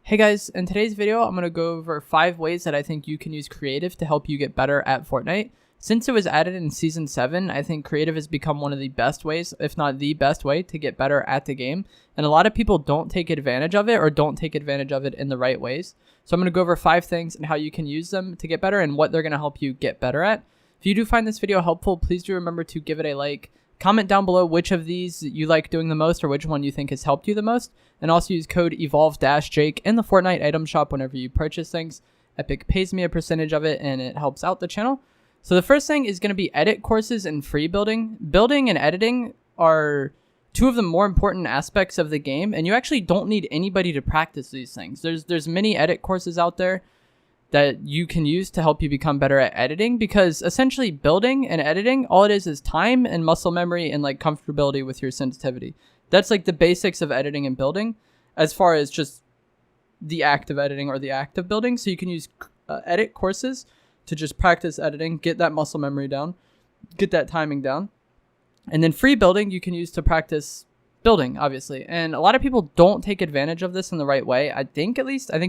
Hey guys, in today's video, I'm going to go over 5 ways that I think you can use creative to help you get better at Fortnite. Since it was added in Season 7, I think creative has become one of the best ways, if not the best way, to get better at the game. And a lot of people don't take advantage of it or don't take advantage of it in the right ways. So I'm going to go over 5 things and how you can use them to get better and what they're going to help you get better at. If you do find this video helpful, please do remember to give it a like. Comment down below which of these you like doing the most or which one you think has helped you the most. And also use code EVOLVE-JAKE in the Fortnite item shop whenever you purchase things. Epic pays me a percentage of it and it helps out the channel. So the first thing is going to be edit courses and free building. Building and editing are 2 of the more important aspects of the game, and you actually don't need anybody to practice these things. There's many edit courses out there that you can use to help you become better at editing, because essentially building and editing, all it is time and muscle memory and like comfortability with your sensitivity. That's like the basics of editing and building as far as just the act of editing or the act of building. So you can use edit courses to just practice editing, get that muscle memory down, get that timing down. And then free building you can use to practice building, obviously. And a lot of people don't take advantage of this in the right way. I think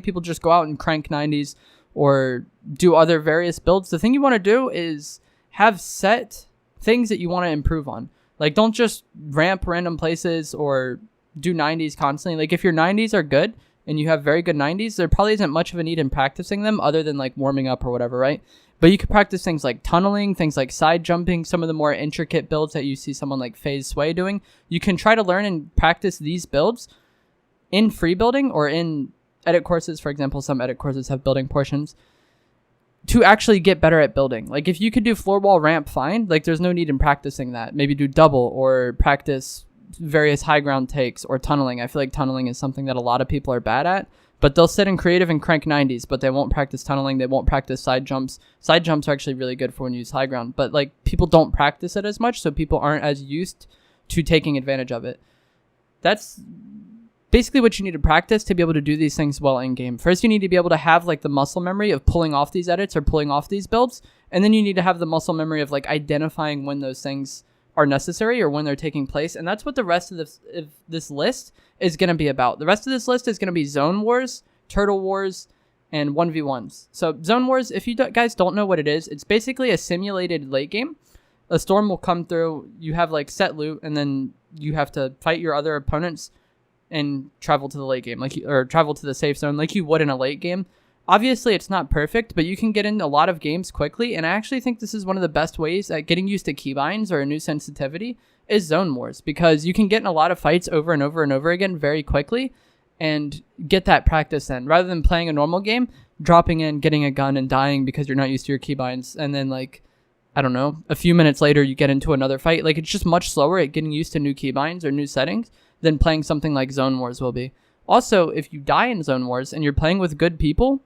people just go out and crank 90s or do other various builds. The thing you want to do is have set things that you want to improve on. Like, don't just ramp random places or do 90s constantly. Like, if your 90s are good and you have very good 90s, there probably isn't much of a need in practicing them other than like warming up or whatever, right? But you could practice things like tunneling, things like side jumping, some of the more intricate builds that you see someone like FaZe Sway doing. You can try to learn and practice these builds in free building or in edit courses. For example, some edit courses have building portions to actually get better at building. Like, if you could do floor wall ramp fine, like there's no need in practicing that. Maybe do double or practice various high ground takes or tunneling. I feel like tunneling is something that a lot of people are bad at, but they'll sit in creative and crank 90s, but they won't practice tunneling. They won't practice side jumps. Side jumps are actually really good for when you use high ground, but like people don't practice it as much, so people aren't as used to taking advantage of it. That's basically what you need to practice to be able to do these things well in game. First, you need to be able to have like the muscle memory of pulling off these edits or pulling off these builds, and then you need to have the muscle memory of like identifying when those things are necessary or when they're taking place. And that's what the rest of this list is going to be about. The rest of this list is going to be zone wars, turtle wars, and 1v1s. So zone wars, if you guys don't know what it is, it's basically a simulated late game. A storm will come through, you have like set loot, and then you have to fight your other opponents and travel to the late game, or travel to the safe zone like you would in a late game. Obviously, it's not perfect, but you can get in a lot of games quickly, and I actually think this is one of the best ways at getting used to keybinds or a new sensitivity is zone wars, because you can get in a lot of fights over and over and over again very quickly and get that practice in, rather than playing a normal game, dropping in, getting a gun, and dying because you're not used to your keybinds, and then like, I don't know, a few minutes later you get into another fight. Like, it's just much slower at getting used to new keybinds or new settings than playing something like zone wars will be. Also, if you die in zone wars and you're playing with good people,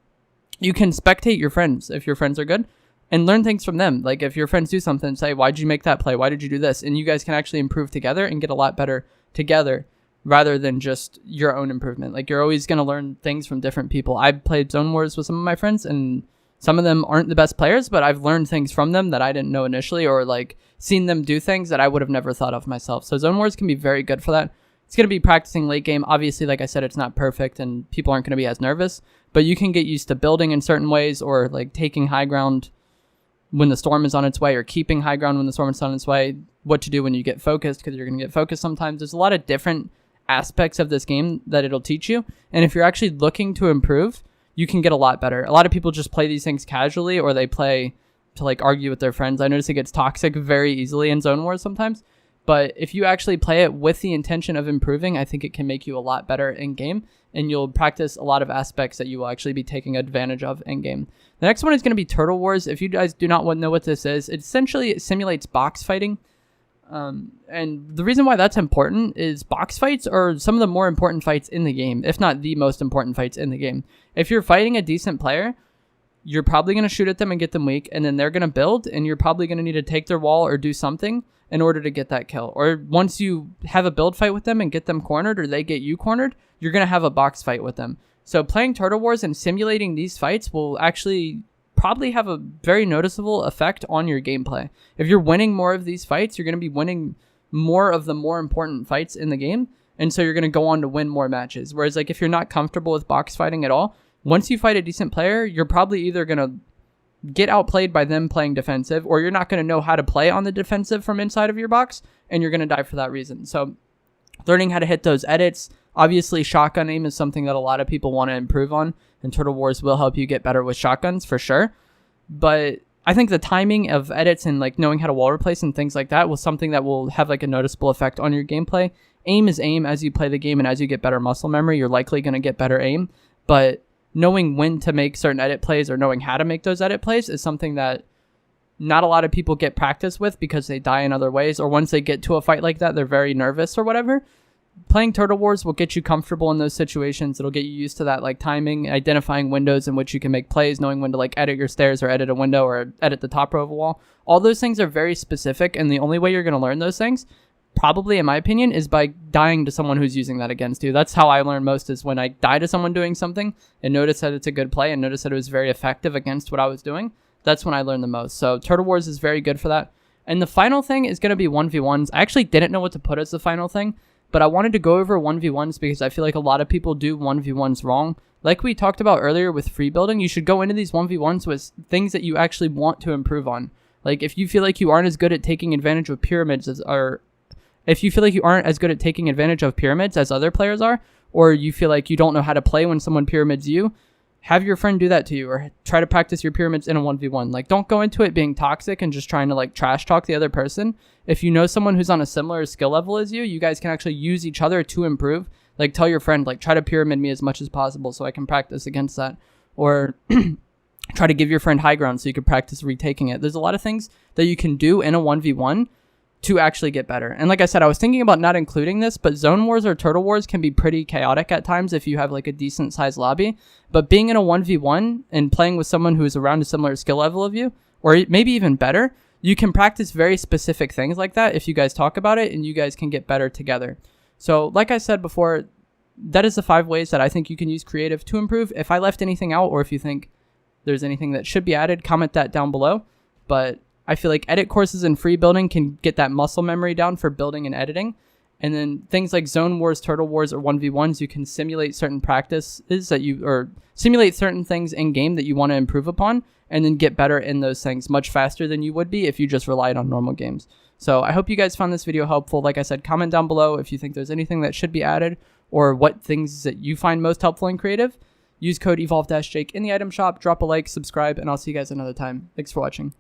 you can spectate your friends if your friends are good and learn things from them. Like, if your friends do something, say, why did you make that play? Why did you do this? And you guys can actually improve together and get a lot better together rather than just your own improvement. Like, you're always going to learn things from different people. I've played zone wars with some of my friends, and some of them aren't the best players, but I've learned things from them that I didn't know initially, or like seen them do things that I would have never thought of myself. So zone wars can be very good for that. It's going to be practicing late game. Obviously, like I said, it's not perfect and people aren't going to be as nervous, but you can get used to building in certain ways, or like taking high ground when the storm is on its way, or keeping high ground when the storm is on its way, what to do when you get focused, because you're going to get focused sometimes. There's a lot of different aspects of this game that it'll teach you. And if you're actually looking to improve, you can get a lot better. A lot of people just play these things casually, or they play to like argue with their friends. I notice it gets toxic very easily in zone wars sometimes. But if you actually play it with the intention of improving, I think it can make you a lot better in game, and you'll practice a lot of aspects that you will actually be taking advantage of in game. The next one is going to be Turtle Wars. If you guys do not know what this is, it essentially simulates box fighting. And the reason why that's important is box fights are some of the more important fights in the game, if not the most important fights in the game. If you're fighting a decent player, you're probably going to shoot at them and get them weak, and then they're going to build, and you're probably going to need to take their wall or do something in order to get that kill. Or once you have a build fight with them and get them cornered, or they get you cornered, you're going to have a box fight with them. So playing Turtle Wars and simulating these fights will actually probably have a very noticeable effect on your gameplay. If you're winning more of these fights, you're going to be winning more of the more important fights in the game, And so you're going to go on to win more matches. Whereas like if you're not comfortable with box fighting at all, once you fight a decent player, you're probably either going to get outplayed by them playing defensive, or you're not going to know how to play on the defensive from inside of your box, and you're going to die for that reason. So learning how to hit those edits. Obviously, shotgun aim is something that a lot of people want to improve on, and Turtle Wars will help you get better with shotguns for sure. But I think the timing of edits and like knowing how to wall replace and things like that was something that will have like a noticeable effect on your gameplay. Aim is aim. As you play the game and as you get better muscle memory, you're likely going to get better aim. But knowing when to make certain edit plays or knowing how to make those edit plays is something that not a lot of people get practice with because they die in other ways, or once they get to a fight like that, they're very nervous or whatever. Playing Turtle Wars will get you comfortable in those situations. It'll get you used to that like timing, identifying windows in which you can make plays, knowing when to like edit your stairs or edit a window or edit the top row of a wall. All those things are very specific, and the only way you're going to learn those things, probably in my opinion, is by dying to someone who's using that against you. That's how I learn most, is when I die to someone doing something and notice that it's a good play and notice that it was very effective against what I was doing. That's when I learn the most. So Turtle Wars is very good for that. And the final thing is going to be 1v1s. I actually didn't know what to put as the final thing, but I wanted to go over 1v1s because I feel like a lot of people do 1v1s wrong. Like we talked about earlier with free building, you should go into these 1v1s with things that you actually want to improve on. Like if you feel like you aren't as good at taking advantage of pyramids as if you feel like you aren't as good at taking advantage of pyramids as other players are, or you feel like you don't know how to play when someone pyramids you, have your friend do that to you, or try to practice your pyramids in a 1v1. Like, don't go into it being toxic and just trying to like trash talk the other person. If you know someone who's on a similar skill level as you, you guys can actually use each other to improve. Like, tell your friend, like, try to pyramid me as much as possible so I can practice against that. Or try to give your friend high ground so you can practice retaking it. There's a lot of things that you can do in a 1v1 to actually get better. And like I said, I was thinking about not including this, but Zone Wars or Turtle Wars can be pretty chaotic at times if you have like a decent sized lobby. But being in a 1v1 and playing with someone who is around a similar skill level of you, or maybe even better, you can practice very specific things like that if you guys talk about it, and you guys can get better together. So like I said before, that is the 5 ways that I think you can use creative to improve. If I left anything out, or if you think there's anything that should be added, comment that down below. But I feel like edit courses and free building can get that muscle memory down for building and editing. And then things like Zone Wars, Turtle Wars, or 1v1s, you can simulate certain practices that or simulate certain things in game that you want to improve upon, and then get better in those things much faster than you would be if you just relied on normal games. So I hope you guys found this video helpful. Like I said, comment down below if you think there's anything that should be added, or what things that you find most helpful and creative. Use code evolve-jake in the item shop, drop a like, subscribe, and I'll see you guys another time. Thanks for watching.